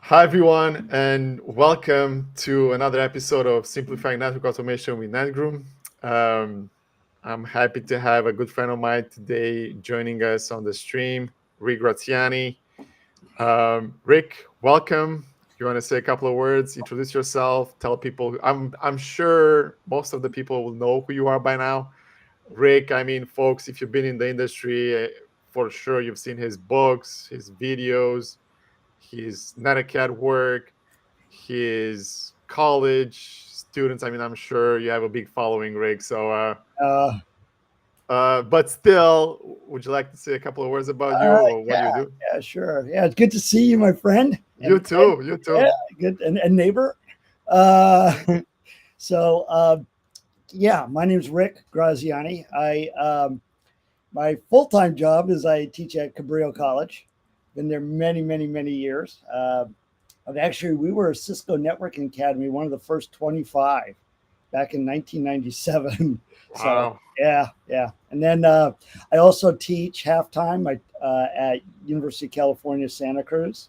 Hi, everyone, and welcome to another episode of Simplifying Network Automation with NetGroom. Um, I'm happy to have a good friend of mine today joining us on the stream, Rick Graziani. Rick, welcome. You want to say a couple of words, introduce yourself, tell people. I'm sure most of the people will know who you are by now. Rick, I mean, folks, if you've been in the industry, for sure you've seen his books, his videos, his Netacad work, his college students. I mean, I'm sure you have a big following, Rick. Uh, But still, would you like to say a couple of words about you uh, or what do yeah, you do? yeah, sure. Yeah, it's good to see you, my friend, You and too. You yeah, too. good and neighbor. Uh, so yeah, my name's Rick Graziani. My full time job is I teach at Cabrillo College. Been there many years. We were a Cisco Networking Academy, one of the first 25 back in 1997. So Wow. yeah. And then I also teach halftime at University of California, Santa Cruz,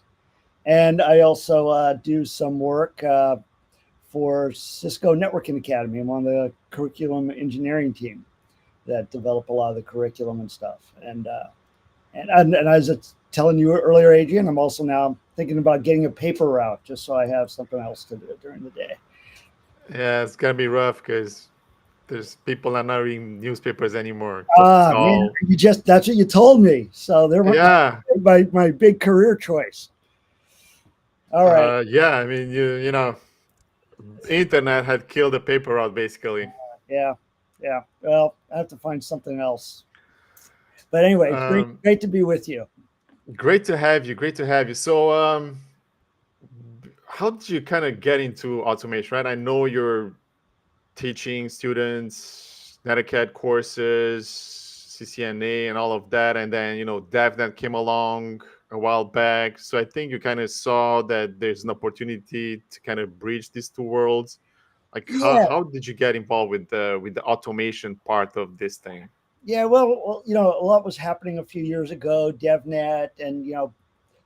and I also do some work for Cisco Networking Academy. I'm on the curriculum engineering team that develop a lot of the curriculum and stuff. And I was telling you earlier, Adrian, I'm also now thinking about getting a paper route just so I have something else to do during the day. Yeah, it's gonna be rough because there's people are not reading newspapers anymore because it's Ah, man, all that's what you told me. So there went yeah. my big career choice. All right. Yeah, I mean you know internet had killed the paper route basically. Yeah. Yeah. Well, I have to find something else. But anyway, Um, great to be with you. Great to have you. Great to have you. How did you kind of get into automation? Right, I know you're teaching students Netacad courses, CCNA, and all of that, and then DevNet came along a while back. So I think you kind of saw that there's an opportunity to kind of bridge these two worlds. Like, Yeah. how did you get involved with the automation part of this thing? Yeah. Well, a lot was happening a few years ago, DevNet, and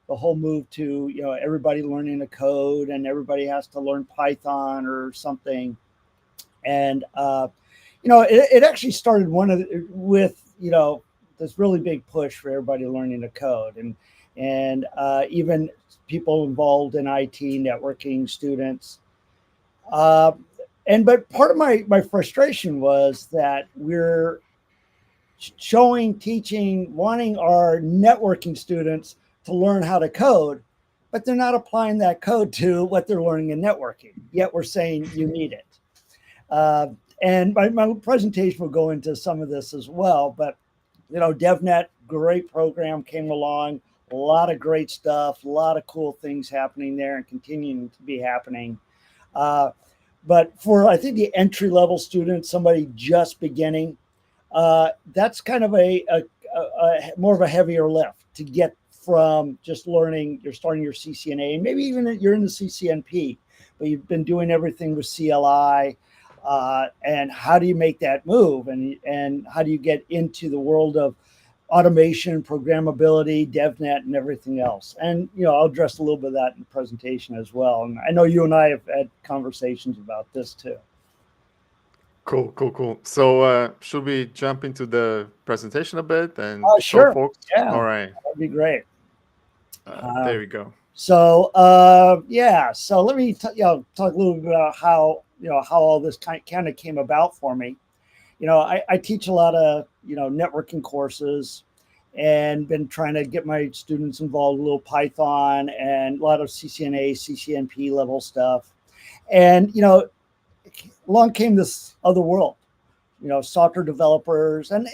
the whole move to everybody learning the code and everybody has to learn Python or something. And it actually started with this really big push for everybody learning the code and even people involved in IT, networking, students. Uh, but part of my frustration was that we're showing, teaching, wanting our networking students to learn how to code, but they're not applying that code to what they're learning in networking. Yet we're saying you need it. Uh, and my presentation will go into some of this as well. But DevNet, great program, came along, a lot of great stuff, a lot of cool things happening there, and continuing to be happening. Uh, but for I think the entry level student, somebody just beginning, that's kind of a more of a heavier lift to get from just learning. You're starting your CCNA, maybe even you're in the CCNP, but you've been doing everything with CLI. And how do you make that move? And how do you get into the world of automation, programmability, DevNet, and everything else? And I'll address a little bit of that in the presentation as well. And I know you and I have had conversations about this too. Cool, cool, cool. So, should we jump into the presentation a bit and show Sure. folks? All Yeah, right, that'd be great. Uh, there we go. so let me talk a little bit about how all this kind of came about for me. I teach a lot of networking courses, and been trying to get my students involved with a little Python and a lot of CCNA, CCNP level stuff. And along came this other world, software developers, and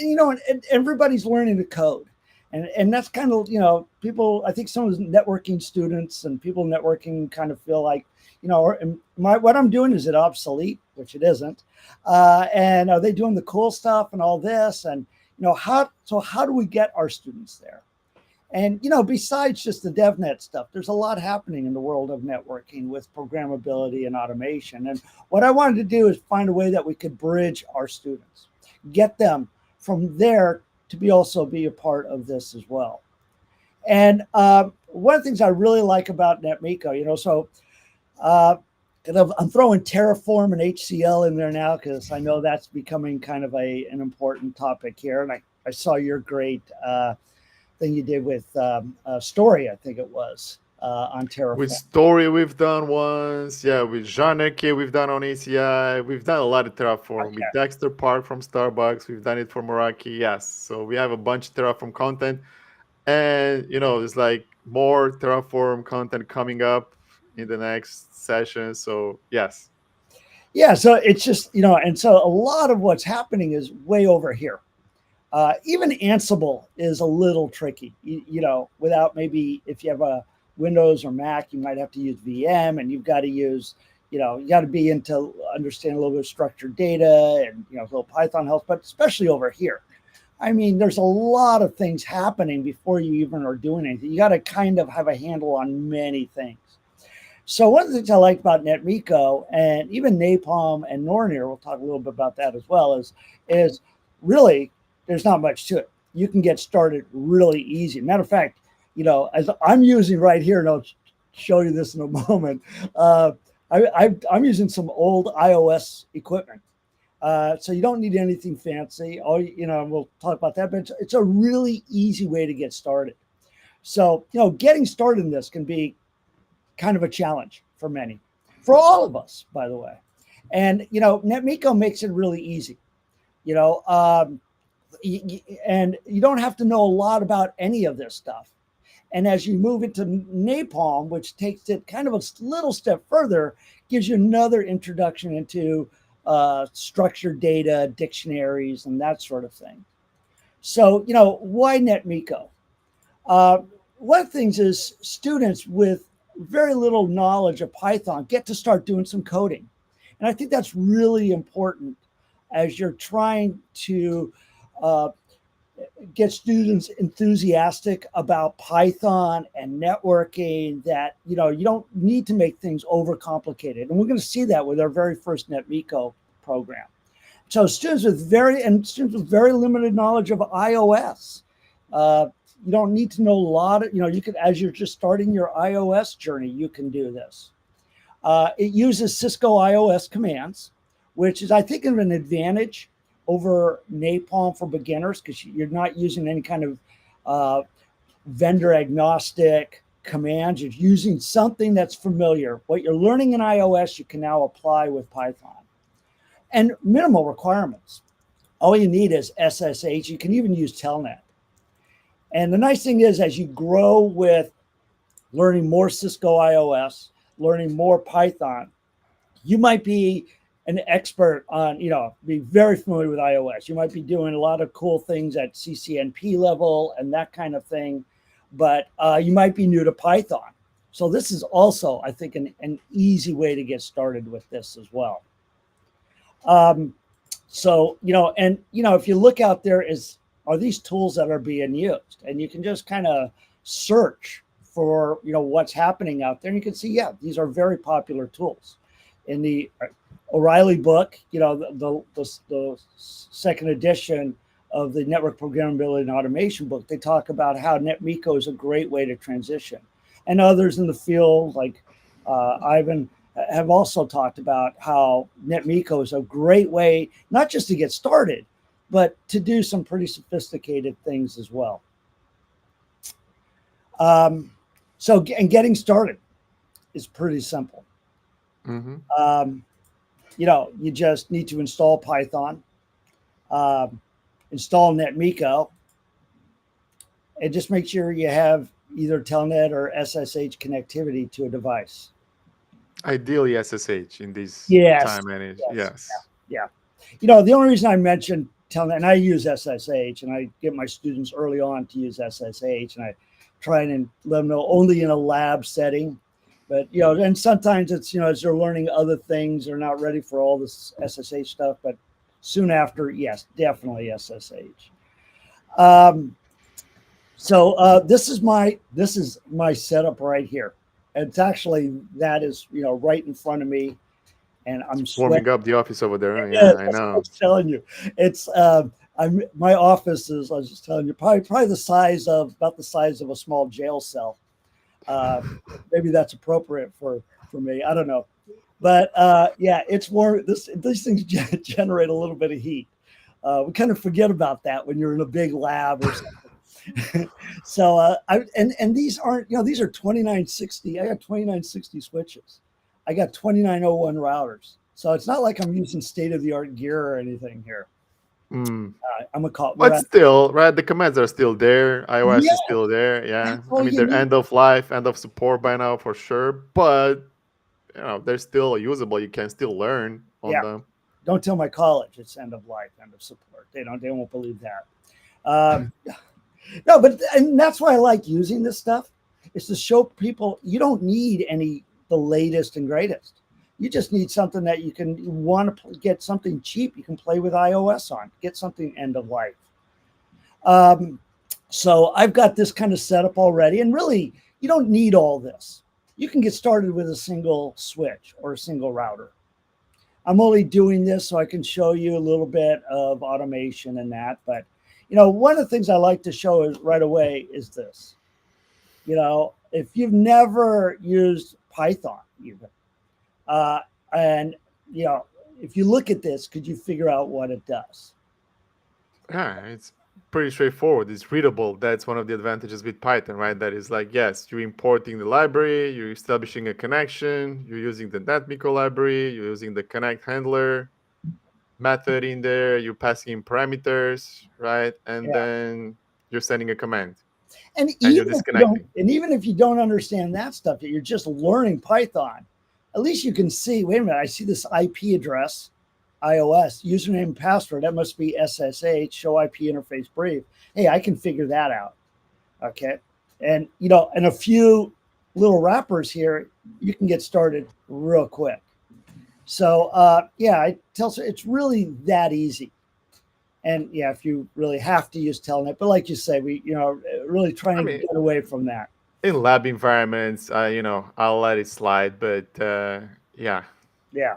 everybody's learning to code. And that's kind of, people, I think some of the networking students and people networking kind of feel like, what I'm doing, is it obsolete? Which it isn't. And are they doing the cool stuff and all this? And, how do we get our students there? And besides just the DevNet stuff, there's a lot happening in the world of networking with programmability and automation. And what I wanted to do is find a way that we could bridge our students, get them from there to also be a part of this as well. And one of the things I really like about Netmiko, so uh, I'm throwing Terraform and HCL in there now because I know that's becoming kind of an important topic here. And I saw your great thing you did with Story, I think it was, on With Terraform. Story, we've done once. Yeah, with Janeke, we've done on ACI. We've done a lot of Terraform. With Okay. Dexter Park from Starbucks, we've done it for Meraki. Yes. So we have a bunch of Terraform content. And, there's like more Terraform content coming up in the next session. So, yes. Yeah, so it's just, and so a lot of what's happening is way over here. Even Ansible is a little tricky, without maybe if you have a Windows or Mac, you might have to use VM and you've got to use, you got to be into understand a little bit of structured data and, a little Python helps, but especially over here. I mean, there's a lot of things happening before you even are doing anything. You got to kind of have a handle on many things. So one of the things I like about Netmiko and even Napalm and Nornir, we'll talk a little bit about that as well, is really there's not much to it. You can get started really easy. Matter of fact, as I'm using right here, and I'll show you this in a moment. I'm using some old iOS equipment. So you don't need anything fancy. We'll talk about that, but it's a really easy way to get started. So, getting started in this can be kind of a challenge for many, for all of us, by the way. And, Netmiko makes it really easy, and you don't have to know a lot about any of this stuff. And as you move into Napalm, which takes it kind of a little step further, gives you another introduction into structured data, dictionaries, and that sort of thing. So, why Netmiko? One of the things is students with very little knowledge of Python get to start doing some coding. And I think that's really important as you're trying to get students enthusiastic about Python and networking, that, you don't need to make things overcomplicated. And we're going to see that with our very first Netmiko program. So students with very limited knowledge of iOS, you don't need to know a lot of, you can, as you're just starting your iOS journey, you can do this. It uses Cisco iOS commands, which is, I think, an advantage over Napalm for beginners because you're not using any kind of vendor agnostic commands. You're using something that's familiar. What you're learning in iOS, you can now apply with Python. And minimal requirements. All you need is SSH. You can even use Telnet. And the nice thing is, as you grow with learning more Cisco iOS, learning more Python, you might be an expert on, be very familiar with iOS. You might be doing a lot of cool things at CCNP level and that kind of thing, but you might be new to Python. So this is also, I think, an easy way to get started with this as well. So, if you look out there, are these tools that are being used, and you can just kind of search for, what's happening out there. And you can see, yeah, these are very popular tools. In the O'Reilly book, the second edition of the Network Programmability and Automation book, they talk about how Netmiko is a great way to transition. And others in the field, like Ivan, have also talked about how Netmiko is a great way, not just to get started, but to do some pretty sophisticated things as well. So getting started is pretty simple. Mm-hmm. You just need to install Python, install Netmiko, and just make sure you have either Telnet or SSH connectivity to a device. Ideally SSH in this Yes. time and age. Yes. Yeah. The only reason I mentioned Telnet, and I use SSH, and I get my students early on to use SSH, and I try and let them know only in a lab setting. But, and sometimes it's, as they're learning other things, they're not ready for all this SSH stuff. But soon after, yes, definitely SSH. So this is my setup right here. It's actually, that is, right in front of me. And I'm warming up the office over there. Yeah, I know. I was telling you, it's my office is, I was just telling you, probably about the size of a small jail cell. Uh, Maybe that's appropriate for me. I don't know. But yeah, it's more these things generate a little bit of heat. We kind of forget about that when you're in a big lab or something. So and these aren't, these are 2960. I got 2960 switches. I got 2901 routers. So it's not like I'm using state of the art gear or anything here. Mm. I'm a call. We're But at still, right? The commands are still there. iOS yeah. is still there. Yeah. That's I all mean, you they're need. end of life, end of support by now for sure. But they're still usable. You can still learn on Yeah. them. Don't tell my college it's end of life, end of support. They won't believe that. Um, no, but and that's why I like using this stuff. Is to show people you don't need the latest and greatest. You just need something that you can want to get something cheap you can play with iOS on. Get something end of life. Um, so I've got this kind of setup already, and really, you don't need all this. You can get started with a single switch or a single router. I'm only doing this so I can show you a little bit of automation and that. But, one of the things I like to show is right away is this. If you've never used Python, even, uh, and, if you look at this, could you figure out what it does? Yeah, it's pretty straightforward. It's readable. That's one of the advantages with Python, right? That is like, yes, you're importing the library, you're establishing a connection, you're using the Netmiko library, you're using the connect handler method in there, you're passing in parameters, right? And Yeah. then you're sending a command And and you're even if you don't, disconnecting. and even if you don't understand that stuff, that you're just learning Python, at least you can see, wait a minute, I see this IP address, iOS, username and password. That must be SSH, show IP interface brief. Hey, I can figure that out. Okay. And and a few little wrappers here, you can get started real quick. So yeah, it's really that easy. And yeah, if you really have to use Telnet, but like you say, we really I trying to mean, get away from that. in lab environments, I'll let it slide, but yeah. Yeah.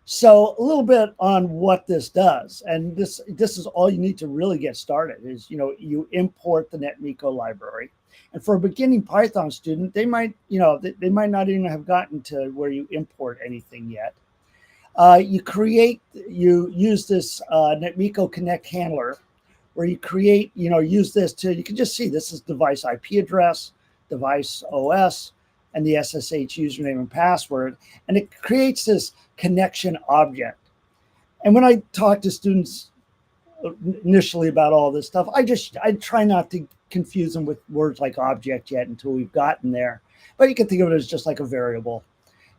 So a little bit on what this does, and this is all you need to really get started. Is you import the Netmiko library, and for a beginning Python student, they might they might not even have gotten to where you import anything yet. You use this Netmiko Connect handler where you create, use this you can just see this is device IP address, device OS, and the SSH username and password. And it creates this connection object. And when I talk to students initially about all this stuff, I try not to confuse them with words like object yet until we've gotten there. But you can think of it as just like a variable.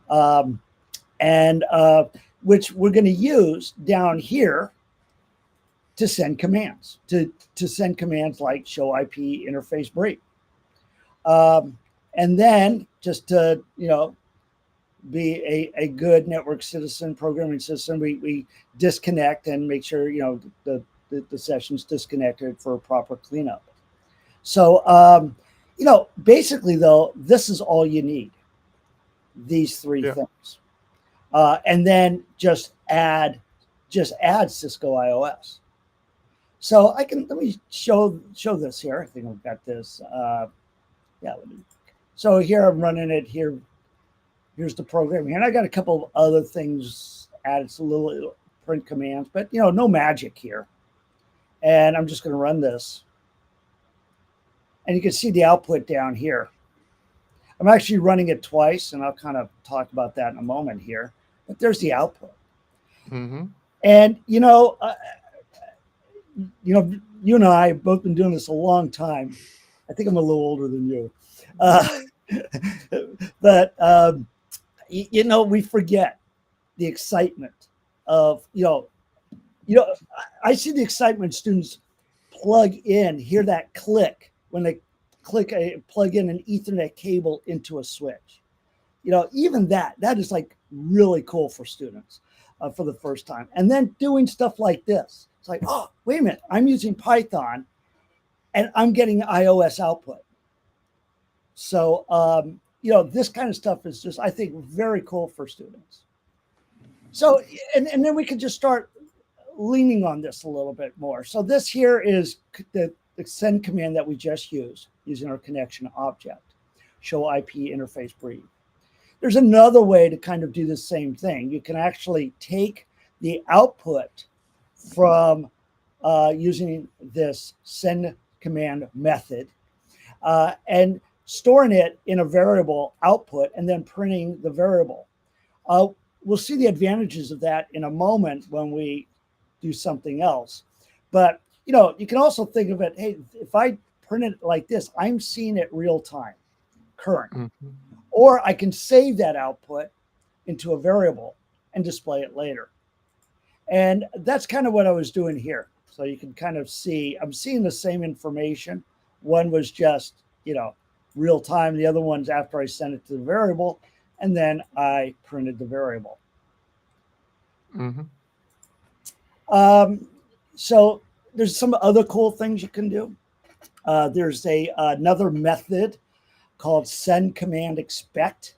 And which we're going to use down here to send commands, to send commands like show IP interface brief. And then just to, be a good network citizen, programming citizen, we disconnect and make sure, the session's disconnected for a proper cleanup. So, basically though, this is all you need, these three Yeah. things. And then just add Cisco iOS. So let me show this here. I think I've got this. Yeah. So here I'm running it here. Here's the program here. And I got a couple of other things added, some little print commands, but no magic here. And I'm just going to run this. And you can see the output down here. I'm actually running it twice, and I'll kind of talk about that in a moment here. But there's the output. Mm-hmm. And you and I have both been doing this a long time. I think I'm a little older than you, but we forget the excitement of I see the excitement students plug in, hear that click when they plug in an Ethernet cable into a switch. Even that is like really cool for students for the first time. And then doing stuff like this. It's like, oh, wait a minute, I'm using Python and I'm getting iOS output. So, this kind of stuff is just, I think, very cool for students. So, and then we could just start leaning on this a little bit more. So this here is the send command that we just used. using our connection object. Show IP interface brief. There's another way to kind of do the same thing. You can actually take the output from using this send command method and storing it in a variable output and then printing the variable. We'll see the advantages of that in a moment when we do something else. But you can also think of it, hey, if I print it like this, I'm seeing it real time, current. Mm-hmm. Or I can save that output into a variable and display it later. And that's kind of what I was doing here. So you can kind of see, I'm seeing the same information. One was just, real time. The other one's after I sent it to the variable, and then I printed the variable. Mm-hmm. So there's some other cool things you can do. There's another method called send command expect,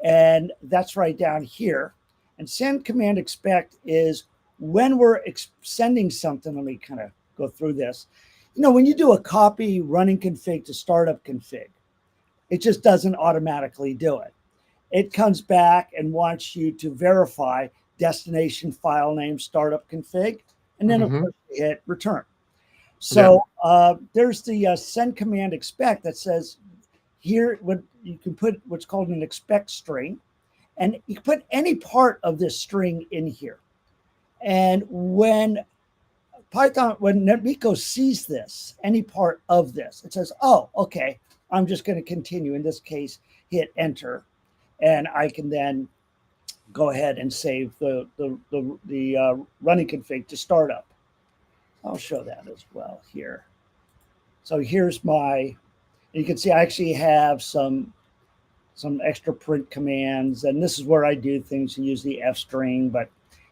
and that's right down here. And send command expect is when we're sending something. Let me kind of go through this. When you do a copy running config to startup config, it just doesn't automatically do it. It comes back and wants you to verify destination file name startup config, and then of course you hit return. So there's the send command expect that says here what you can put what's called an expect string, and you can put any part of this string in here. And when Netmiko sees this, any part of this, it says, oh, okay, I'm just going to continue. In this case, hit enter, and I can then go ahead and save the running config to startup. I'll show that as well here. So here's you can see I actually have some extra print commands, and this is where I do things and use the F string. But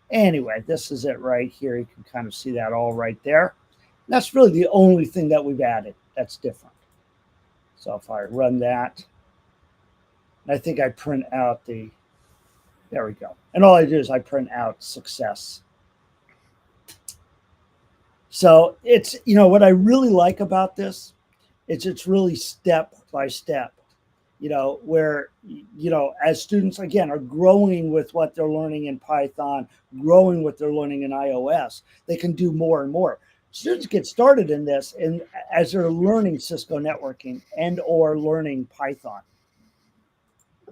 anyway, this is it right here. You can kind of see that all right there. And that's really the only thing that we've added that's different. So if I run that, I think I print out there we go. And all I do is I print out success. So it's, what I really like about this, it's really step by step, where, as students, again, are growing with what they're learning in Python, growing what they're learning in iOS, they can do more and more. Students get started in this as they're learning Cisco networking and or learning Python.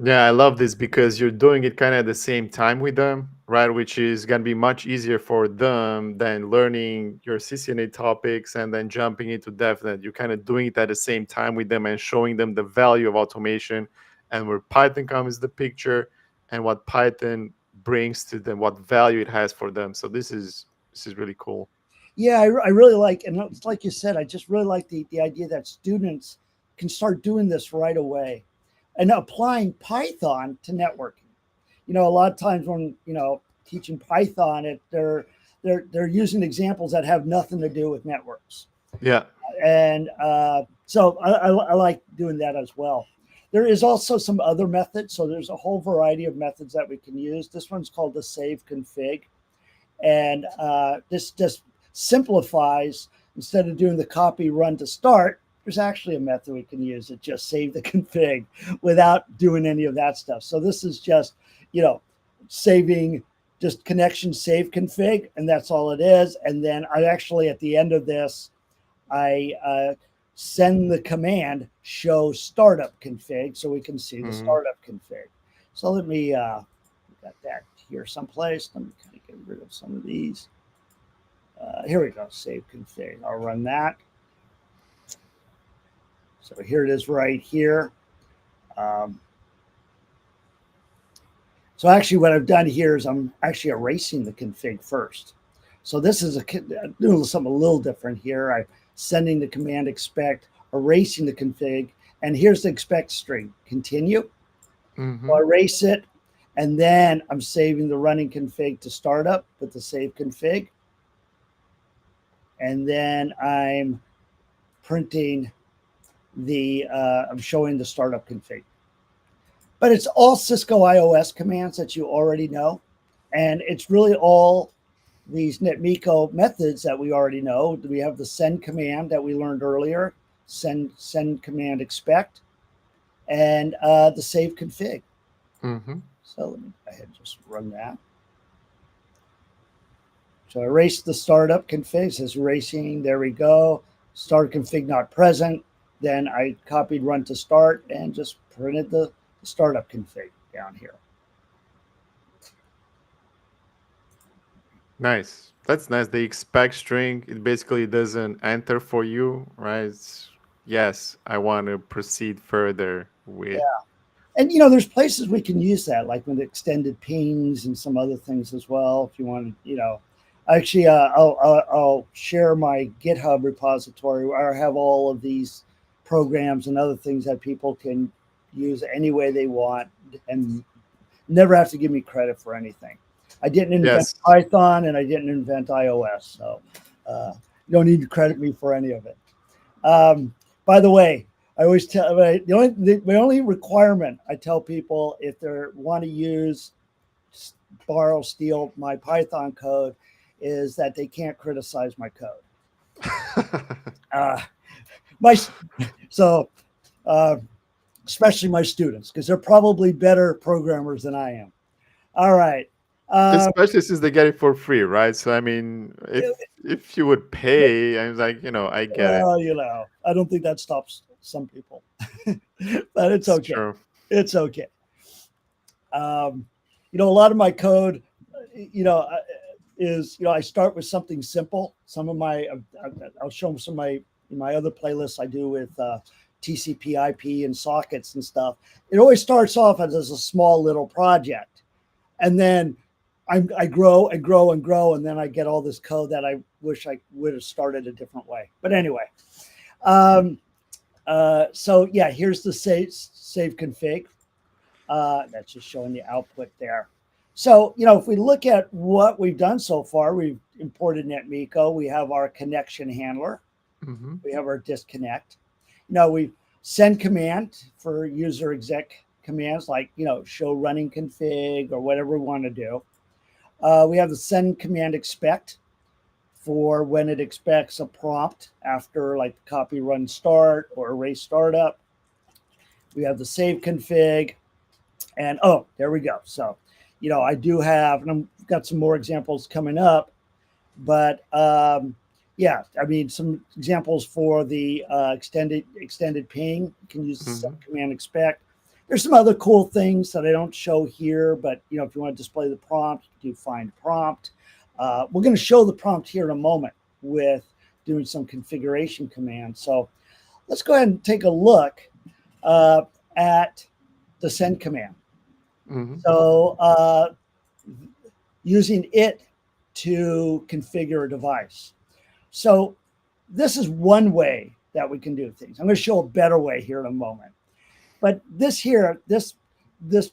Yeah, I love this because you're doing it kind of at the same time with them, right? Which is going to be much easier for them than learning your CCNA topics and then jumping into DevNet. You're kind of doing it at the same time with them and showing them the value of automation and where Python comes the picture and what Python brings to them, what value it has for them. So this is really cool. Yeah, I really like, and it's like you said, I just really like the idea that students can start doing this right away and applying Python to networking. A lot of times when, teaching Python, they're using examples that have nothing to do with networks. Yeah. And so I like doing that as well. There is also some other methods. So there's a whole variety of methods that we can use. This one's called the save config. And this just simplifies, instead of doing the copy run to start, there's actually a method we can use that just save the config without doing any of that stuff. So this is just, saving just connection save config, and that's all it is. And then I actually, at the end of this, I send the command show startup config so we can see the startup config. So let me, got that here someplace. Let me kind of get rid of some of these. Here we go, save config. I'll run that. So here it is right here. So actually what I've done here is I'm actually erasing the config first. So this is doing something a little different here. I'm sending the command expect, erasing the config, and here's the expect string, continue. So I erase it, and then I'm saving the running config to startup with the save config. And then I'm printing I'm showing the startup config. But it's all Cisco iOS commands that you already know. And it's really all these Netmiko methods that we already know. We have the send command that we learned earlier, send command expect, and the save config. Mm-hmm. So let me go ahead and just run that. So I erase the startup config. It says erasing. There we go. Start config not present. Then I copied run to start and just printed the startup config down here. Nice. That's nice. The expect string, it basically doesn't enter for you, right? Yes, I want to proceed further with. And there's places we can use that, like with extended pings and some other things as well. If you want to, actually, I'll share my GitHub repository where I have all of these programs and other things that people can use any way they want and never have to give me credit for anything. I didn't invent Yes. Python and I didn't invent iOS, so you don't need to credit me for any of it. By the way, I always tell the only requirement I tell people if they want to use, borrow, steal my Python code is that they can't criticize my code. My so especially my students, because they're probably better programmers than I am. All right. Especially since they get it for free, right? So I mean, if you would pay, I was like, I get it. Well, I don't think that stops some people, but it's okay. True. It's okay. A lot of my code, is I start with something simple. Some of my, I'll show them some of my other playlists I do with TCP/IP and sockets and stuff. It always starts off as a small little project, and then I grow and grow and grow, and then I get all this code that I wish I would have started a different way. But anyway, so yeah, here's the save config. That's just showing the output there. So, if we look at what we've done so far, we've imported Netmiko. We have our connection handler. Mm-hmm. We have our disconnect. We send command for user exec commands like, show running config or whatever we want to do. We have the send command expect for when it expects a prompt after like copy run start or erase startup. We have the save config. And there we go. So, I do have, and I've got some more examples coming up, but yeah, I mean, some examples for the extended ping. You can use the send command expect. There's some other cool things that I don't show here, but if you want to display the prompt, you do find prompt. We're going to show the prompt here in a moment with doing some configuration commands. So let's go ahead and take a look at the send command. Mm-hmm. So using it to configure a device. So this is one way that we can do things. I'm going to show a better way here in a moment. But this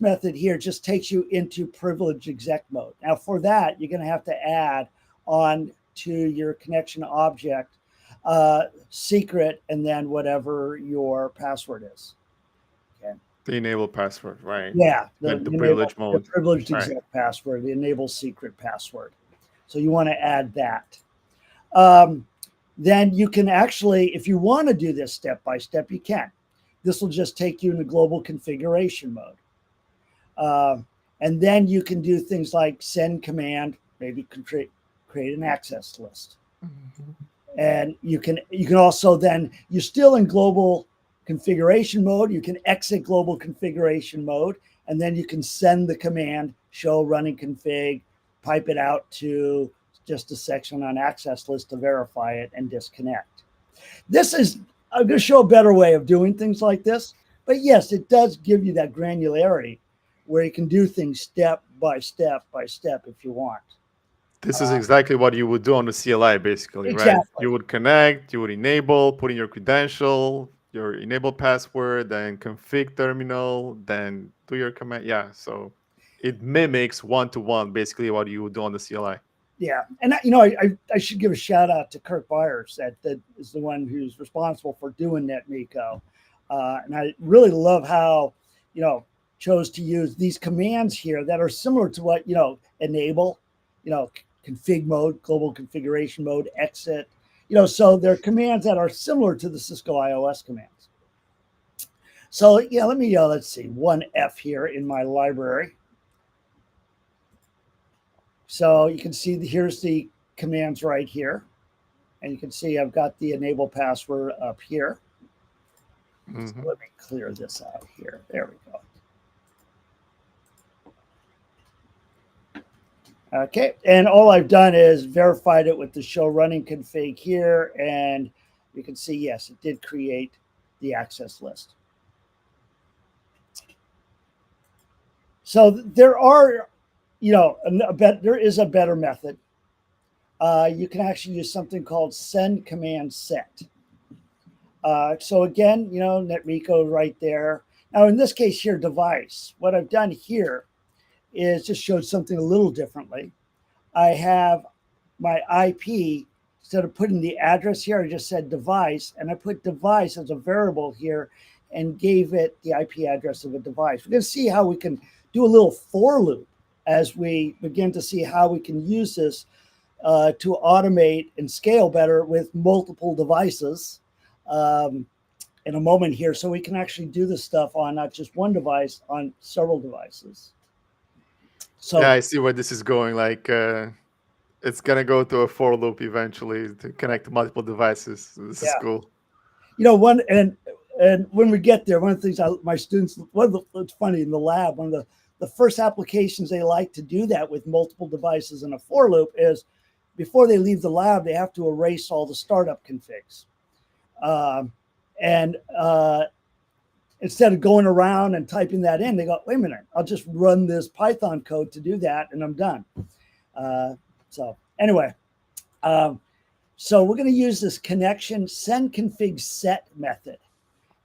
method here just takes you into privileged exec mode. Now for that, you're going to have to add on to your connection object secret and then whatever your password is. Okay. The enable password, right? Yeah, the privilege mode. The privileged exec right. password, the enable secret password. So you want to add that. Then you can actually, if you want to do this step by step, you can. This will just take you into global configuration mode. And then you can do things like send command, maybe create an access list. Mm-hmm. And you can also then, you're still in global configuration mode. You can exit global configuration mode, and then you can send the command show running config, pipe it out to just a section on access list to verify it and disconnect. I'm going to show a better way of doing things like this, but yes, it does give you that granularity where you can do things step by step by step if you want. This is exactly what you would do on the CLI, basically, exactly. Right? You would connect, you would enable, put in your credential, your enable password, then config terminal, then do your command. Yeah, so it mimics one-to-one, basically what you would do on the CLI. Yeah, and I should give a shout out to Kirk Byers, that is the one who's responsible for doing Netmiko, and I really love how chose to use these commands here that are similar to what enable, config mode, global configuration mode, exit. So they're commands that are similar to the Cisco iOS commands. So yeah, let's see, 1F here in my library. So you can see here's the commands right here. And you can see I've got the enable password up here. Mm-hmm. So let me clear this out here. There we go. Okay, and all I've done is verified it with the show running config here, and you can see, yes, it did create the access list. So there are, there is a better method. You can actually use something called send command set. So again, Netmiko right there. Now in this case here, device, what I've done here is just showed something a little differently. I have my IP, instead of putting the address here, I just said device, and I put device as a variable here and gave it the IP address of a device. We're going to see how we can do a little for loop as we begin to see how we can use this to automate and scale better with multiple devices in a moment here. So we can actually do this stuff on not just one device, on several devices. So yeah, I see where this is going. Like, it's gonna go to a for loop eventually to connect to multiple devices. This is yeah, cool. one and when we get there, one of the things my students, it's funny in the lab, one of the first applications they like to do that with multiple devices in a for loop is before they leave the lab, they have to erase all the startup configs. And instead of going around and typing that in, they go, wait a minute, I'll just run this Python code to do that and I'm done. So anyway, so we're going to use this connection send config set method.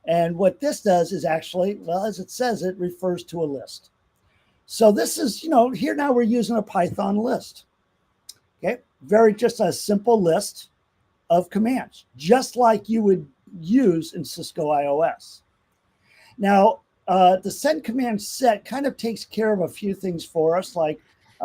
And what this does is actually, well, as it says, it refers to a list. So this is, here now we're using a Python list. Okay, just a simple list of commands, just like you would use in Cisco iOS. Now, the send command set kind of takes care of a few things for us, like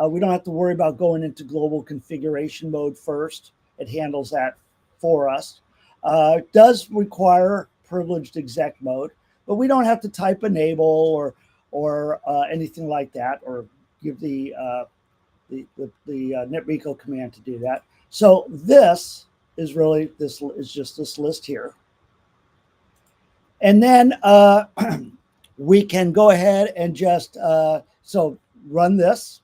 we don't have to worry about going into global configuration mode first. It handles that for us. It does require privileged exec mode, but we don't have to type enable or anything like that, or give the Netmiko command to do that. So this is really just this list here. And then we can go ahead and just run this.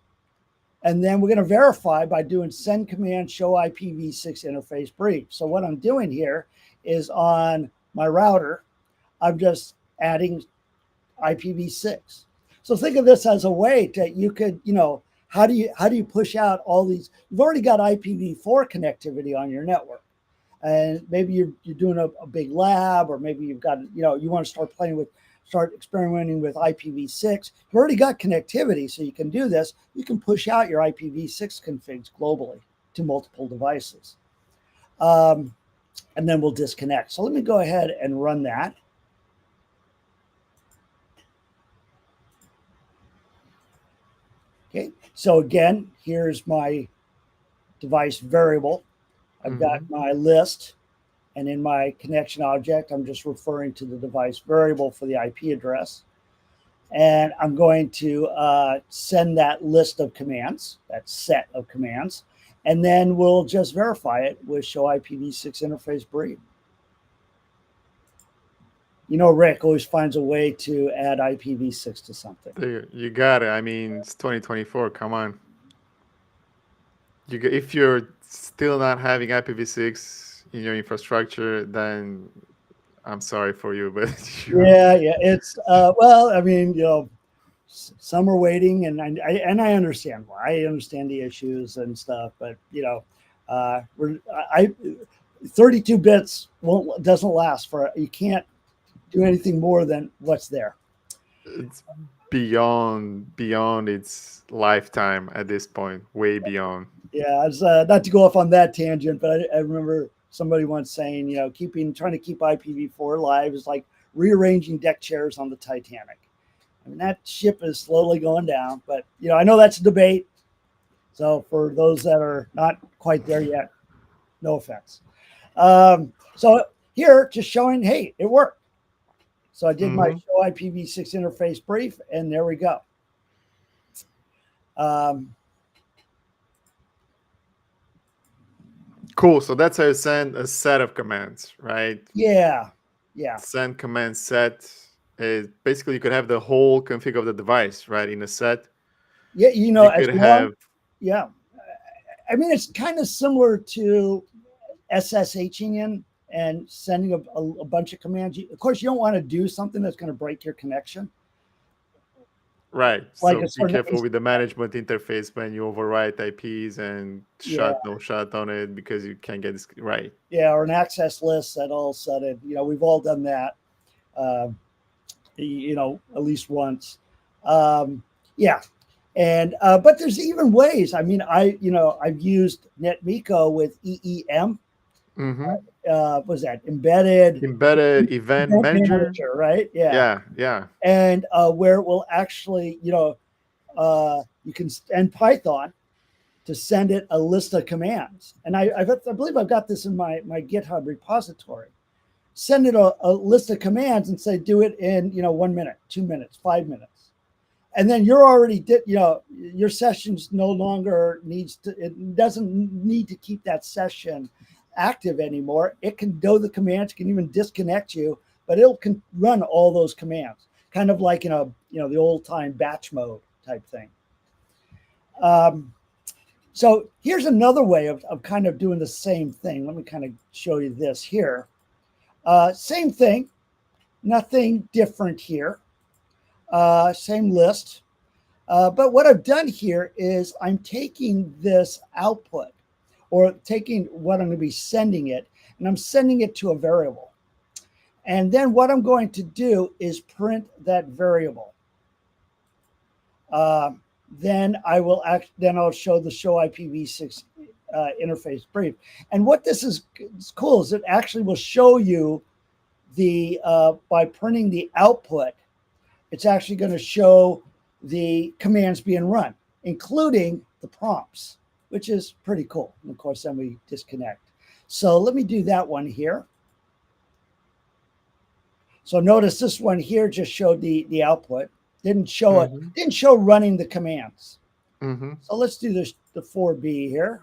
And then we're going to verify by doing send command show IPv6 interface brief. So what I'm doing here is on my router, I'm just adding IPv6. So think of this as a way that you could, how do you push out all these? You've already got IPv4 connectivity on your network. And maybe you're doing a big lab, or maybe you've got, you want to start experimenting with IPv6. You've already got connectivity, so you can do this. You can push out your IPv6 configs globally to multiple devices. And then we'll disconnect. So let me go ahead and run that. Okay, so again, here's my device variable. I've got my list, and in my connection object, I'm just referring to the device variable for the IP address. And I'm going to send that list of commands, that set of commands, and then we'll just verify it with show IPv6 interface brief. Rick always finds a way to add IPv6 to something. You got it. I mean, it's 2024. Come on. If you're still not having IPv6 in your infrastructure, then I'm sorry for you, but yeah, it's well, I mean, some are waiting, and I understand why. I understand the issues and stuff, but 32 bits doesn't last for. You can't do anything more than what's there. It's beyond its lifetime at this point, way beyond. Yeah, it's not to go off on that tangent, but I remember somebody once saying, trying to keep IPv4 alive is like rearranging deck chairs on the Titanic. I mean, that ship is slowly going down, but I know that's a debate. So for those that are not quite there yet, no offense. So here, just showing, hey, it worked. So I did my Mm-hmm. show IPv6 interface brief, and there we go. Um, Cool. So that's how you send a set of commands, right? yeah, yeah, Send command set. Basically, you could have the whole config of the device, right, in a set. yeah. You As could long, have yeah. I mean, it's kind of similar to SSHing and sending a bunch of commands. Of course, you don't want to do something that's going to break your connection, right. like So a be sort of careful with the management interface when you overwrite IPs and yeah, shut on it because you can't get this right. yeah, or an access list that all of a sudden, we've all done that. Um, at least once. Yeah. And but there's even ways. I mean, I've used Netmiko with EEM. Mm-hmm. Was that embedded Embedded event event manager. manager, right? Yeah. Yeah, yeah. And where it will actually, you can and Python to send it a list of commands. And I believe I've got this in my GitHub repository. Send it a list of commands and say, do it in, 1 minute, 2 minutes, 5 minutes. And then you're already your sessions no longer it doesn't need to keep that session active anymore. It can do the commands, can even disconnect you, but it'll run all those commands, kind of like in the old time batch mode type thing. So here's another way of kind of doing the same thing. Let me kind of show you this here. Same thing, nothing different here. Same list. But what I've done here is I'm taking this output or taking what I'm going to be sending it, and I'm sending it to a variable. And then what I'm going to do is print that variable. Then I'll show the show IPv6 interface brief. And what this is cool is it actually will show you by printing the output, it's actually going to show the commands being run, including the prompts, which is pretty cool. And of course, then we disconnect. So let me do that one here. So notice this one here just showed the output. Didn't show it, Mm-hmm. didn't show running the commands. Mm-hmm. So let's do this, the 4B here.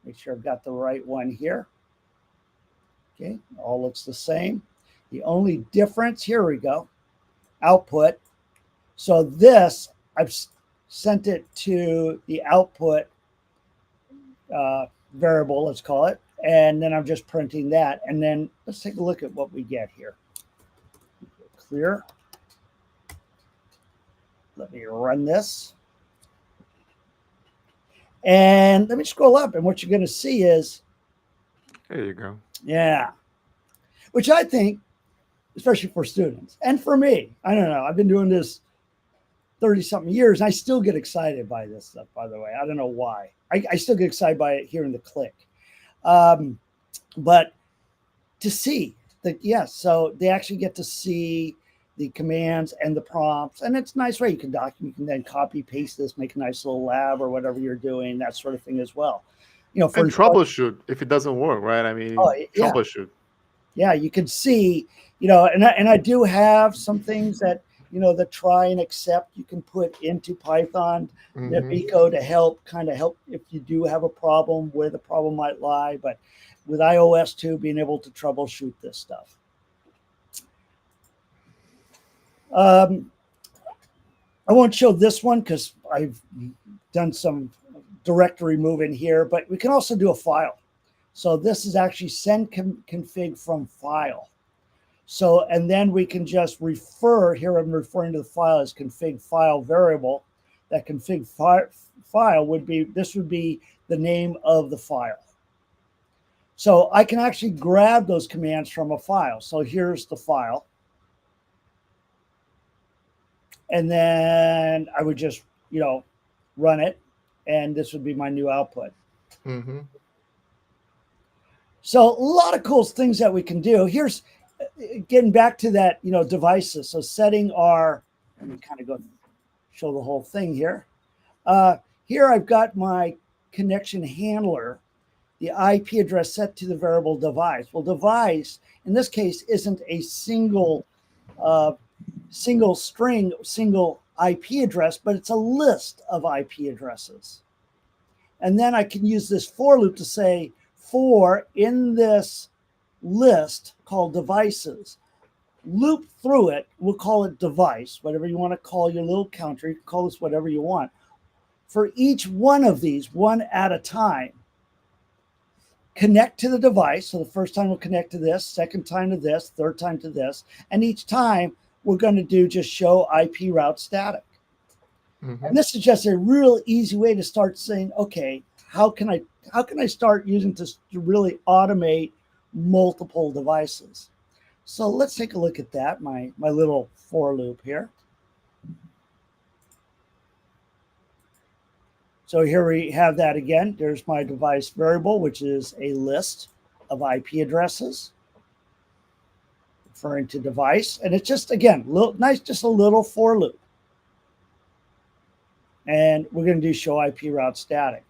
Make sure I've got the right one here. Okay, all looks the same. The only difference, here we go, output. So this, I've sent it to the output variable, let's call it, and then I'm just printing that. And then let's take a look at what we get here. Clear. Let me run this. And let me scroll up, and what you're going to see is, There you go. yeah, which I think, especially for students and for me, I don't know, I've been doing this 30 something years, and I still get excited by this stuff, by the way. I don't know why. I still get excited by it hearing the click. But to see that, yes, so they actually get to see the commands and the prompts, and it's a nice way you can document, you can then copy paste this, make a nice little lab or whatever you're doing, that sort of thing as well. For And troubleshoot if it doesn't work, right? I oh mean, yeah, troubleshoot. yeah, you can see, and I do have some things that that try and accept you can put into Python, Mm-hmm. Netmiko, to help if you do have a problem where the problem might lie. But with iOS 2, being able to troubleshoot this stuff. I won't show this one because I've done some directory moving here, but we can also do a file. So this is actually send config from file. So, and then we can just refer, here I'm referring to the file as config file variable. That config file would be the name of the file. So I can actually grab those commands from a file. So here's the file. And then I would just, run it, and this would be my new output. Mm-hmm. So a lot of cool things that we can do. Here's getting back to that, devices. So setting our, let me kind of go show the whole thing here. Here I've got my connection handler the IP address set to the variable device. Well, device in this case isn't a single string, single IP address, but it's a list of IP addresses. And then I can use this for loop to say, for in this list called devices, loop through it, we'll call it device, whatever you want to call your little counter, you can call this whatever you want. For each one of these, one at a time, connect to the device. So the first time we'll connect to this, second time to this, third time to this. And each time we're going to do just show IP route static. Mm-hmm. And this is just a real easy way to start saying, okay, how can I start using this to really automate multiple devices? So let's take a look at that, my little for loop here. So here we have that again. There's my device variable, which is a list of IP addresses referring to device. And it's just, again, nice, just a little for loop. And we're going to do show IP route static.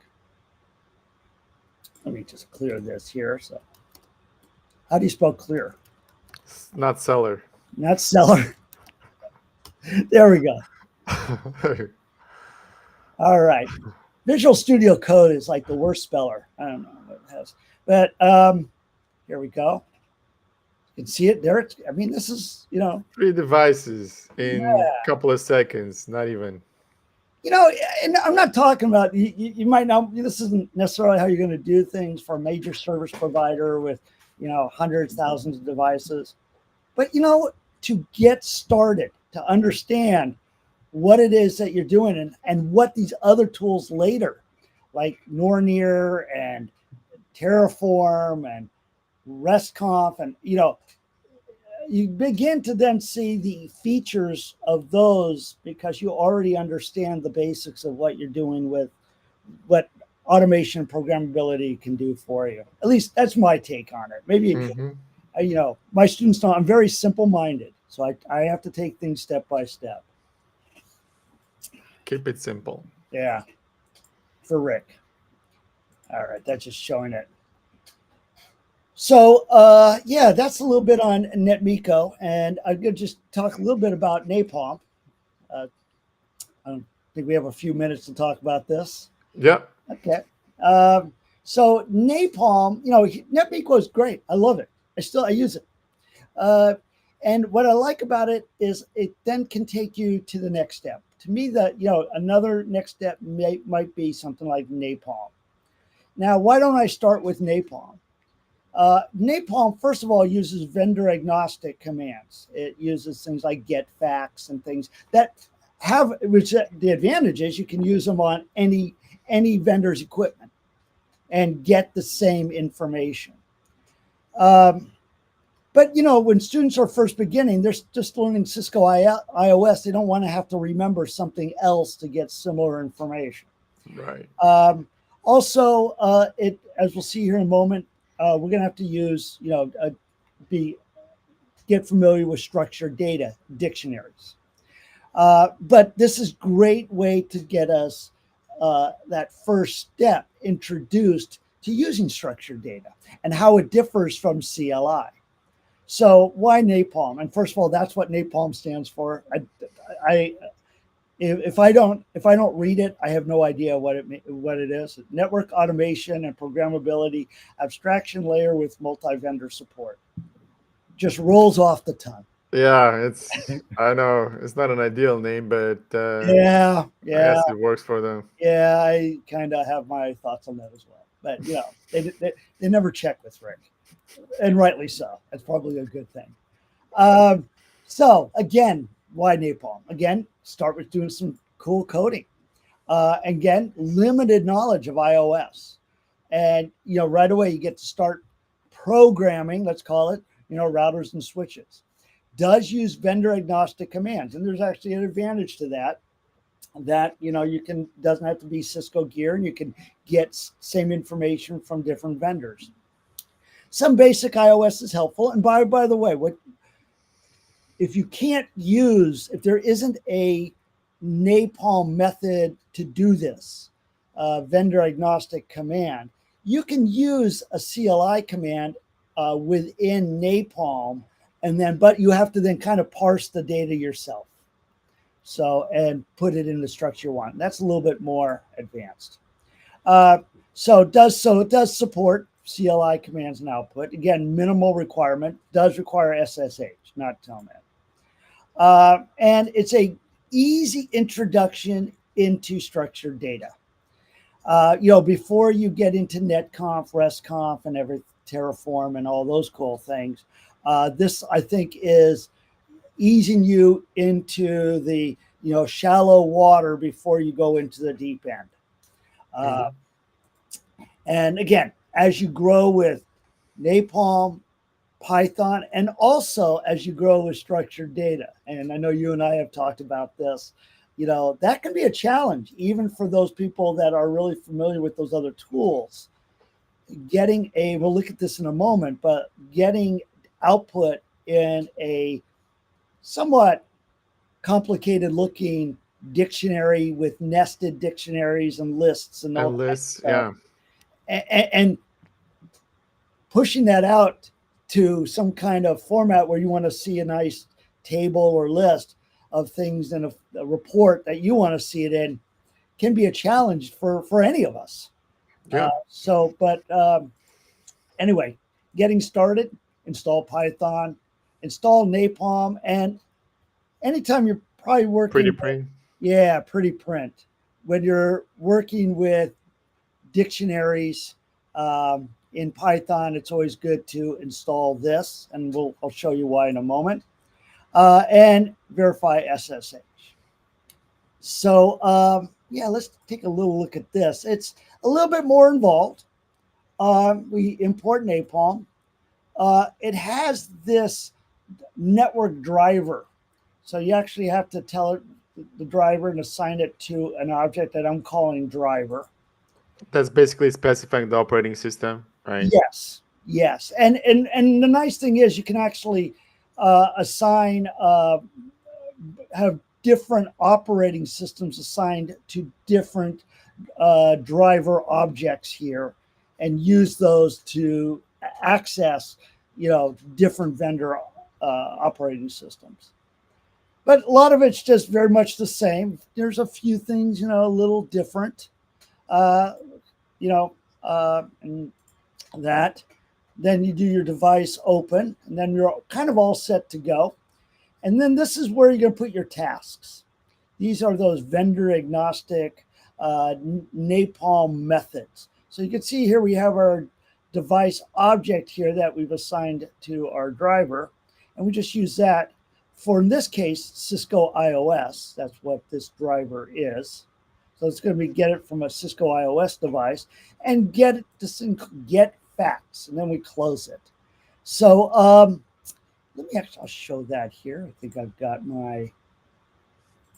Let me just clear this here. So how do you spell clear? Not seller. Not seller. There we go. All right. Visual Studio Code is like the worst speller. I don't know what it has. But here we go. You can see it there. I mean, this is, 3 devices in a couple of seconds, not even. And I'm not talking about, you might not, this isn't necessarily how you're going to do things for a major service provider with, hundreds, thousands of devices. But, to get started, to understand what it is that you're doing and what these other tools later, like Nornir and Terraform and RESTconf, and, you begin to then see the features of those because you already understand the basics of what you're doing with what automation and programmability can do for you. At least that's my take on it. Maybe, my students know I'm very simple-minded, so I have to take things step by step. Keep it simple. Yeah, for Rick. All right, that's just showing it. So, that's a little bit on Netmiko, and I'm going to just talk a little bit about Napalm. I don't think we have a few minutes to talk about this. Yeah. Okay. So Napalm, Netmiko is great. I love it. I use it. And what I like about it is it then can take you to the next step. To me, another next step might be something like Napalm. Now, why don't I start with Napalm? Napalm, first of all, uses vendor agnostic commands. It uses things like get facts and things that which the advantage is you can use them on any vendor's equipment and get the same information. But, when students are first beginning, they're just learning Cisco iOS. They don't want to have to remember something else to get similar information. Right. Also, as we'll see here in a moment, we're going to have to use, get familiar with structured data dictionaries. But this is a great way to get us that first step introduced to using structured data and how it differs from CLI. So why Napalm? And first of all, that's what Napalm stands for. If I don't read it, I have no idea what it is. Network automation and programmability abstraction layer with multi-vendor support. Just rolls off the tongue. Yeah, I know it's not an ideal name, but I guess it works for them. Yeah, I kind of have my thoughts on that as well. But they never check with Rick, and rightly so. That's probably a good thing. So again, why Napalm? Again, start with doing some cool coding. Again, limited knowledge of iOS. And, right away you get to start programming, let's call it, routers and switches. Does use vendor agnostic commands. And there's actually an advantage to that, doesn't have to be Cisco gear, and you can get same information from different vendors. Some basic iOS is helpful. And by the way, if there isn't a Napalm method to do this vendor agnostic command, you can use a CLI command within Napalm, but you have to then kind of parse the data yourself. So, and put it in the structure one. That's a little bit more advanced. So it does support CLI commands and output. Again, minimal requirement, does require SSH, not Telnet. And it's a easy introduction into structured data. Before you get into netconf, restconf, and every Terraform and all those cool things, this I think is easing you into the shallow water before you go into the deep end. And again, as you grow with Napalm, Python, and also as you grow with structured data, and I know you and I have talked about this, that can be a challenge, even for those people that are really familiar with those other tools. We'll look at this in a moment, but getting output in a somewhat complicated looking dictionary with nested dictionaries and lists and all lists, yeah. And pushing that out to some kind of format where you want to see a nice table or list of things in a report that you want to see it in can be a challenge for any of us. Yeah. Anyway, getting started, install Python, install Napalm, and anytime you're probably working Pretty print. Yeah, pretty print. When you're working with dictionaries in Python, it's always good to install this, and I'll show you why in a moment. And verify SSH. So let's take a little look at this. It's a little bit more involved. We import Napalm. It has this network driver. So you actually have to tell it the driver and assign it to an object that I'm calling driver. That's basically specifying the operating system, right? Yes. And the nice thing is you can actually assign, have different operating systems assigned to different driver objects here, and use those to access, different vendor operating systems. But a lot of it's just very much the same. There's a few things, a little different, and that. Then you do your device open, and then you're kind of all set to go. And then this is where you're going to put your tasks. These are those vendor agnostic Napalm methods. So you can see here we have our device object here that we've assigned to our driver, and we just use that for, in this case, Cisco iOS. That's what this driver is. So it's going to be get it from a Cisco iOS device and get facts, and then we close it. So I'll show that here. I think I've got my,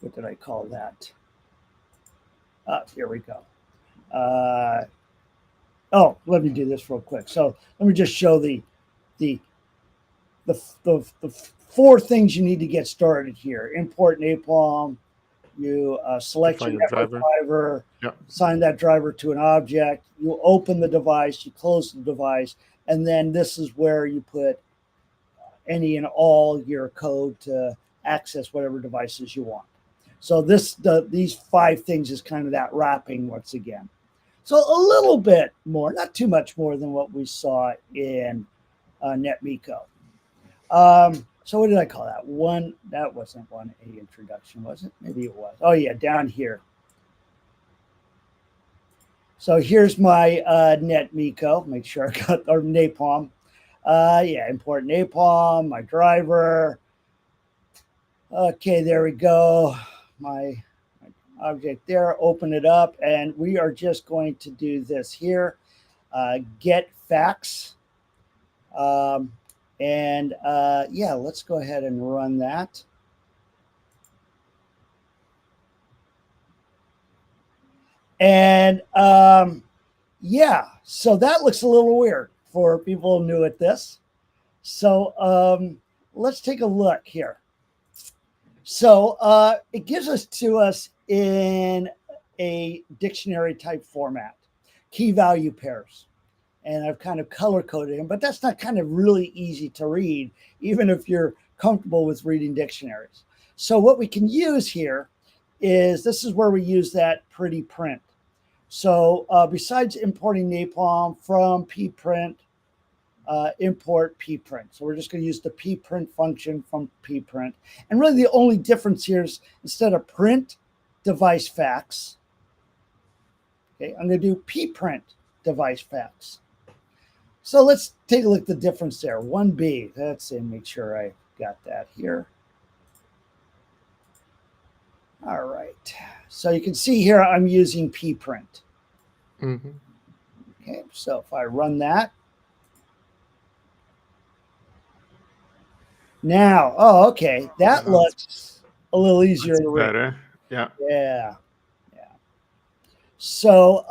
what did I call that? Here we go. Let me do this real quick. So let me just show the four things you need to get started here. Import Napalm. You select your network driver, assign that driver to an object. You open the device, you close the device, and then this is where you put any and all your code to access whatever devices you want. So these five things is kind of that wrapping once again. So a little bit more, not too much more than what we saw in Netmiko. So what did I call that? That wasn't 1A introduction, was it? Maybe it was. Oh yeah, down here. So here's my Netmiko. Make sure I got our Napalm. Import Napalm, my driver. Okay, there we go. My object there, open it up, and we are just going to do this here. Get facts. Let's go ahead and run that. And so that looks a little weird for people new at this. So let's take a look here. So it gives us to us in a dictionary type format, key value pairs. and I've kind of color coded them, but that's not kind of really easy to read, even if you're comfortable with reading dictionaries. So what we can use here is, this is where we use that pretty print. So besides importing Napalm from pprint, import pprint. So we're just going to use the pprint function from pprint. And really the only difference here is, instead of print device facts, okay, I'm going to do pprint device facts. So let's take a look at the difference there. 1B, let's see, make sure I got that here. All right, so you can see here I'm using pprint. Mm-hmm. Okay, so if I run that, now, oh, okay, that looks a little easier to read. Better, yeah. Yeah. So,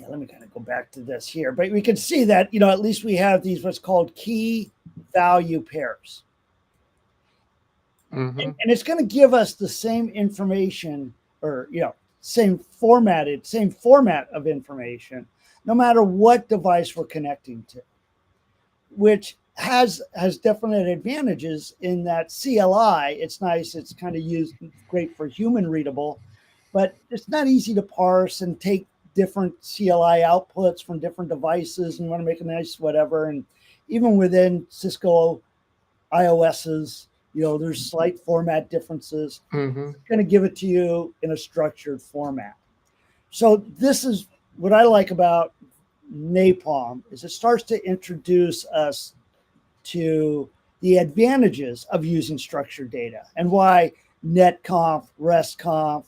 let me kind of go back to this here, but we can see that, at least we have these what's called key value pairs. Mm-hmm. And it's going to give us the same information, or, same format of information, no matter what device we're connecting to, which has definite advantages in that CLI. It's nice. It's kind of great for human readable, but it's not easy to parse and take different CLI outputs from different devices, and you want to make a nice whatever. And even within Cisco iOSs, there's slight format differences. Mm-hmm. It's going to give it to you in a structured format. So this is what I like about Napalm, is it starts to introduce us to the advantages of using structured data, and why netconf, restconf,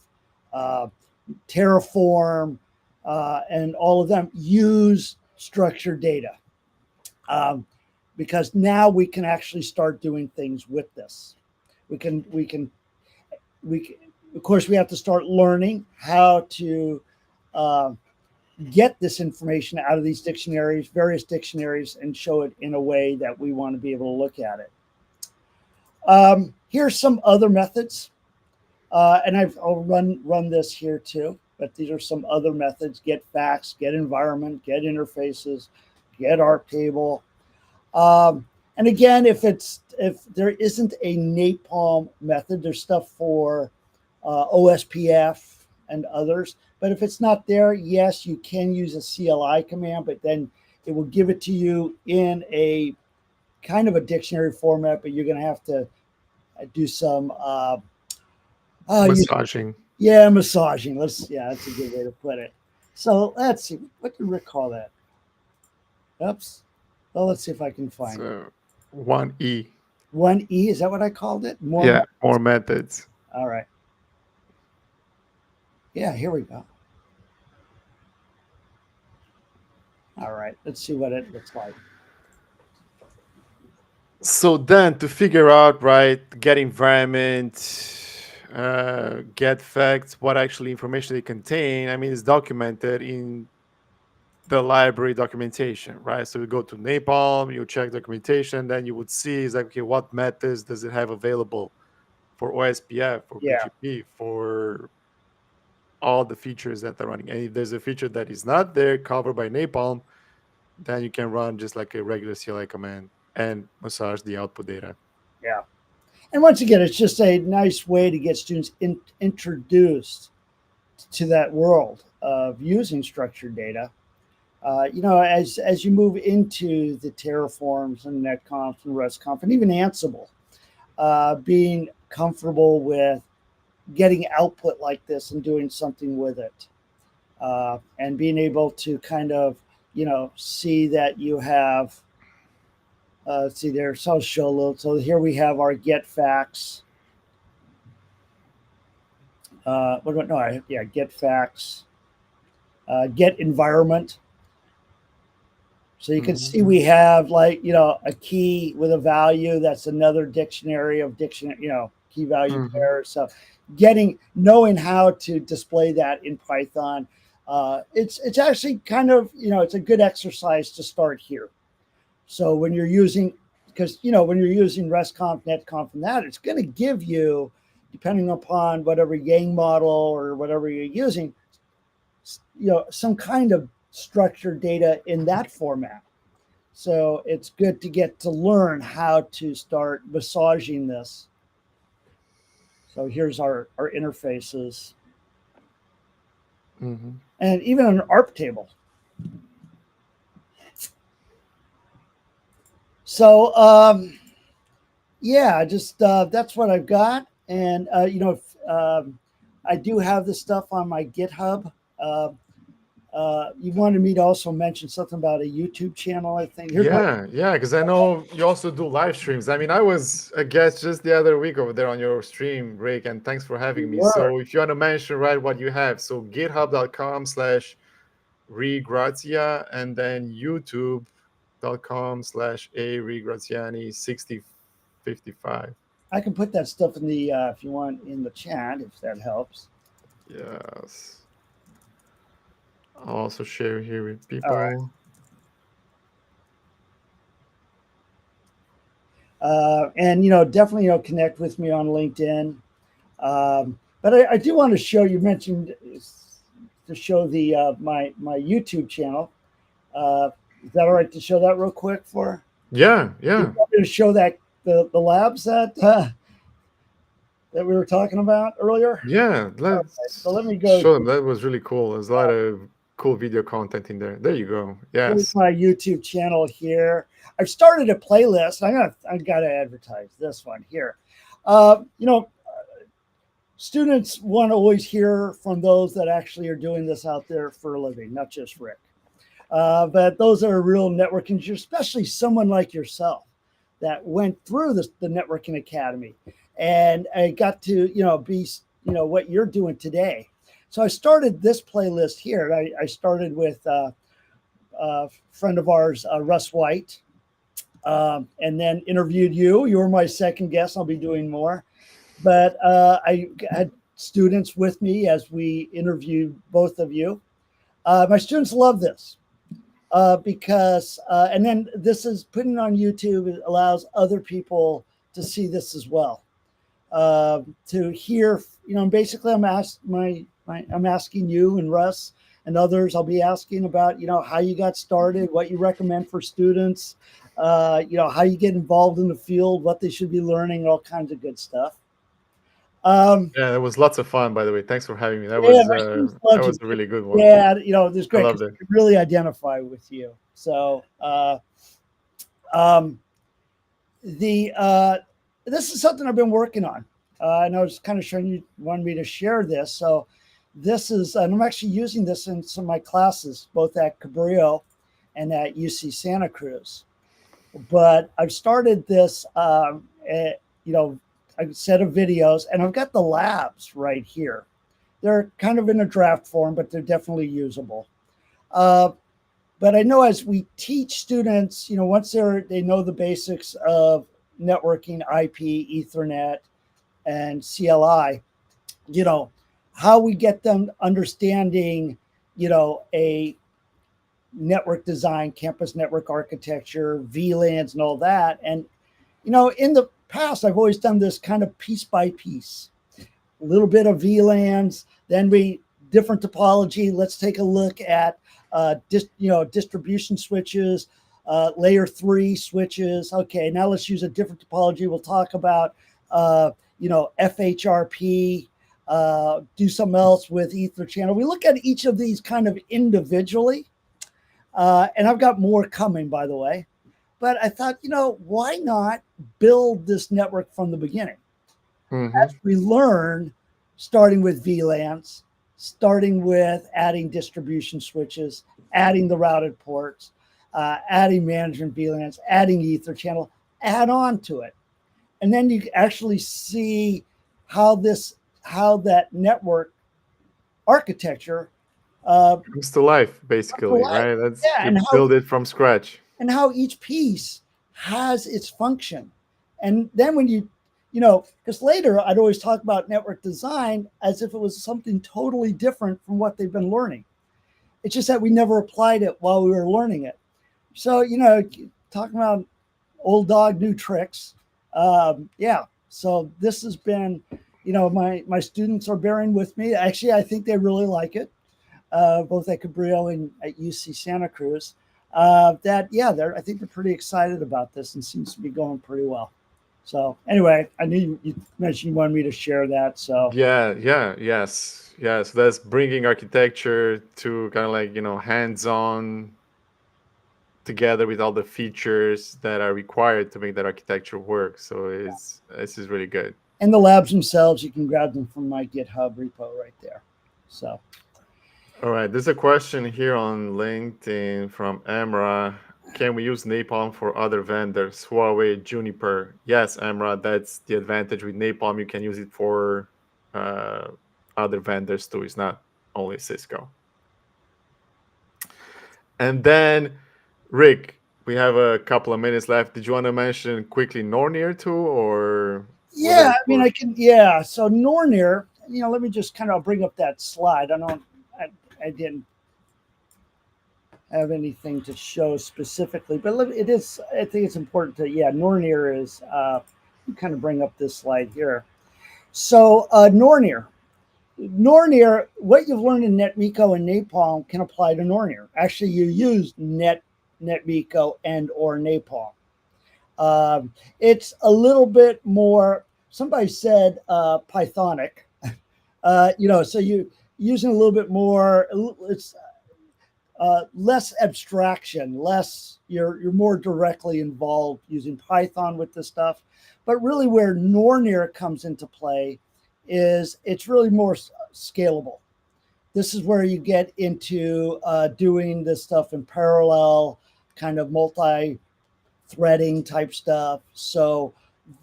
Terraform, and all of them use structured data, because now we can actually start doing things with this. We can, of course, we have to start learning how to get this information out of these dictionaries, various dictionaries, and show it in a way that we want to be able to look at it. Here's some other methods, and I'll run this here too, but these are some other methods: get facts, get environment, get interfaces, get ARP table. And again, if there isn't a Napalm method, there's stuff for OSPF and others. But if it's not there, yes, you can use a CLI command, but then it will give it to you in a kind of a dictionary format, but you're going to have to do some massaging. Massaging. That's a good way to put it. So let's see. What did Rick call that? Oops. Well, let's see if I can find it. 1E. 1E, is that what I called it? More methods. All right. Yeah, here we go. All right, let's see what it looks like. So then, to figure out, right, get environment, get facts, what actually information they contain, I mean, it's documented in the library documentation, right? So you go to Napalm, you check documentation, then you would see exactly what methods does it have available for OSPF, for PGP, for all the features that are running. And if there's a feature that is not there covered by Napalm, then you can run just like a regular CLI command and massage the output data. Yeah. And once again, it's just a nice way to get students introduced to that world of using structured data. As you move into the Terraforms and netconf and restconf and even Ansible, being comfortable with getting output like this and doing something with it, and being able to kind of, see that you have, let's see there. So I'll show a little. So here we have our get facts. Get facts, get environment. So you can see we have a key with a value. That's another dictionary of key value pairs. So knowing how to display that in Python, it's actually kind of, it's a good exercise to start here. So when you're using, when you're using restconf, netconf, and that, it's going to give you, depending upon whatever Yang model or whatever you're using, some kind of structured data in that format. So it's good to get to learn how to start massaging this. So here's our interfaces. Mm-hmm. And even an ARP table. So yeah, just that's what I've got. And I do have this stuff on my GitHub. You wanted me to also mention something about a YouTube channel, I think. Yeah, because I know you also do live streams. I mean, I was a guest just the other week over there on your stream, Rick, and thanks for having me. So if you want to mention, right, what you have, so github.com/regrazia and then youtube.com/a regraziani 6055. I can put that stuff in the if you want in the chat, if that helps. Yes. I'll also share here with people. All right. And definitely connect with me on LinkedIn. But I do want to show, you mentioned to show the my YouTube channel. Is that all right to show that real quick for? Yeah. You want me to show that the labs that we were talking about earlier? Yeah, So let me go. show them. That was really cool. There's a lot of cool video content in there. There you go. Here's Yes. my YouTube channel here. I've started a playlist. I got to advertise this one here. Students want to always hear from those that actually are doing this out there for a living, not just Rick. But those are real networking engineers, especially someone like yourself that went through the Networking Academy and I got to, be, what you're doing today. So I started this playlist here. I started with a friend of ours, Russ White, and then interviewed you. You were my second guest. I'll be doing more. But I had students with me as we interviewed both of you. My students love this because, and then this is putting it on YouTube. It allows other people to see this as well. To hear, basically I'm asking you and Russ and others. I'll be asking about, how you got started, what you recommend for students, how you get involved in the field, what they should be learning, all kinds of good stuff. Yeah, it was lots of fun, by the way. Thanks for having me. That was a really good one. Yeah, it was great. I loved it. I really identify with you. So, this is something I've been working on. And I was kind of showing you, wanted me to share this. So this is, and I'm actually using this in some of my classes, both at Cabrillo and at UC Santa Cruz. But I've started this, a set of videos, and I've got the labs right here. They're kind of in a draft form, but they're definitely usable. But I know as we teach students, once they know the basics of networking, IP, Ethernet, and CLI, how we get them understanding, a network design, campus network architecture, VLANs, and all that. And, in the past, I've always done this kind of piece by piece, a little bit of VLANs, then different topology. Let's take a look at, distribution switches, layer 3 switches. Okay, now let's use a different topology. We'll talk about, FHRP, do something else with Ether channel. We look at each of these kind of individually. And I've got more coming, by the way. But I thought, why not build this network from the beginning? Mm-hmm. As we learn, starting with VLANs, starting with adding distribution switches, adding the routed ports, adding management VLANs, adding Ether channel, add on to it. And then you actually see how that network architecture comes to life, basically, right? That's build it from scratch. And how each piece has its function. And then when because later I'd always talk about network design as if it was something totally different from what they've been learning. It's just that we never applied it while we were learning it. So, talking about old dog, new tricks. So this has been, my students are bearing with me. Actually, I think they really like it. both at Cabrillo and at UC Santa Cruz. I think they're pretty excited about this and seems to be going pretty well. So anyway, I knew you mentioned you wanted me to share that. So Yes. That's bringing architecture to kind of like hands-on together with all the features that are required to make that architecture work. So this is really good. and the labs themselves, you can grab them from my GitHub repo right there. So All right, there's a question here on LinkedIn from Amra. Can we use Napalm for other vendors? Huawei, Juniper. Yes, Amra, that's the advantage with Napalm. You can use it for uh, other vendors too. It's not only Cisco. And then, Rick, we have a couple of minutes left. Did you want to mention quickly Nornir too, or was yeah, it I mean, for? I can. Yeah, so Nornir. Let me just kind of bring up that slide. I didn't have anything to show specifically, but it is. I think it's important to. Yeah, Nornir is. Kind of bring up this slide here. So Nornir. Nornir, what you've learned in Netmiko and Napalm can apply to Nornir. Actually, you use Netmiko and or Napalm. It's a little bit more. Somebody said Pythonic. So you using a little bit more. It's less abstraction, less. You're more directly involved using Python with this stuff. But really, where Nornir comes into play is it's really more scalable. This is where you get into doing this stuff in parallel, kind of multi-threading type stuff. So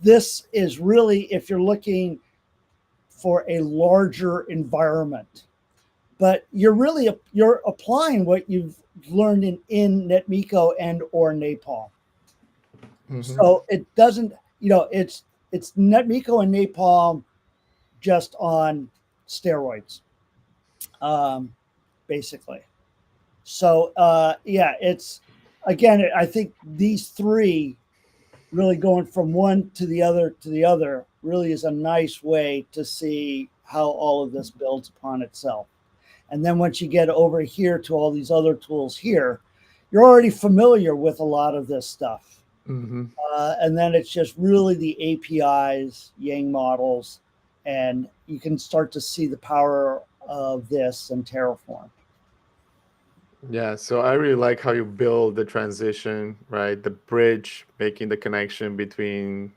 this is really if you're looking for a larger environment, but you're applying what you've learned in Netmiko and or Napalm. Mhm. So it doesn't, it's Netmiko and Napalm just on steroids, um, basically. So it's again, I think these three really going from one to the other really is a nice way to see how all of this builds upon itself. And then once you get over here to all these other tools here, you're already familiar with a lot of this stuff. Mhm. And then it's just really the APIs, Yang models, and you can start to see the power of this and Terraform. Yeah, so I really like how you build the transition, right? The bridge, making the connection between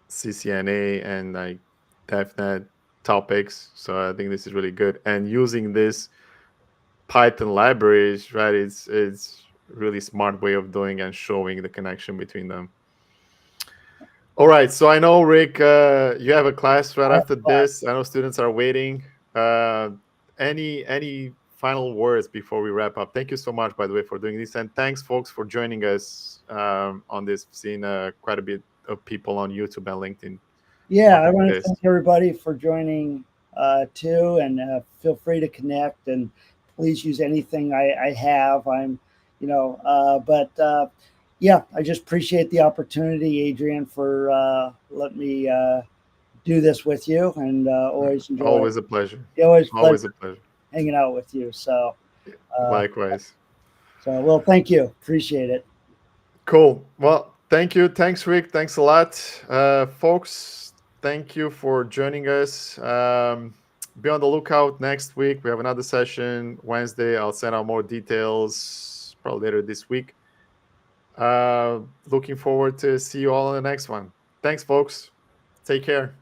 CCNA and like DevNet topics. So I think this is really good. And using this Python libraries, right? It's really smart way of doing and showing the connection between them. All right, so I know Rick, you have a class right I have after this. I know students are waiting. Uh, any final words before we wrap up? Thank you so much, by the way, for doing this, and thanks, folks, for joining us on this. Seeing quite a bit of people on YouTube and LinkedIn Yeah, I watching want to this. thank everybody for joining too, and feel free to connect and please use anything I have. Yeah, I just appreciate the opportunity, Adrian, for letting me do this with you, and always enjoy. Always a pleasure. Always pleasure Always a pleasure. hanging out with you. So, uh, Likewise. well, thank you, appreciate it. Cool. Well, thank you. Thanks, Rick. Thanks a lot. Folks, thank you for joining us. Be on the lookout next week. We have another session Wednesday. I'll send out more details probably later this week. Looking forward to see you all in the next one. Thanks, folks. Take care.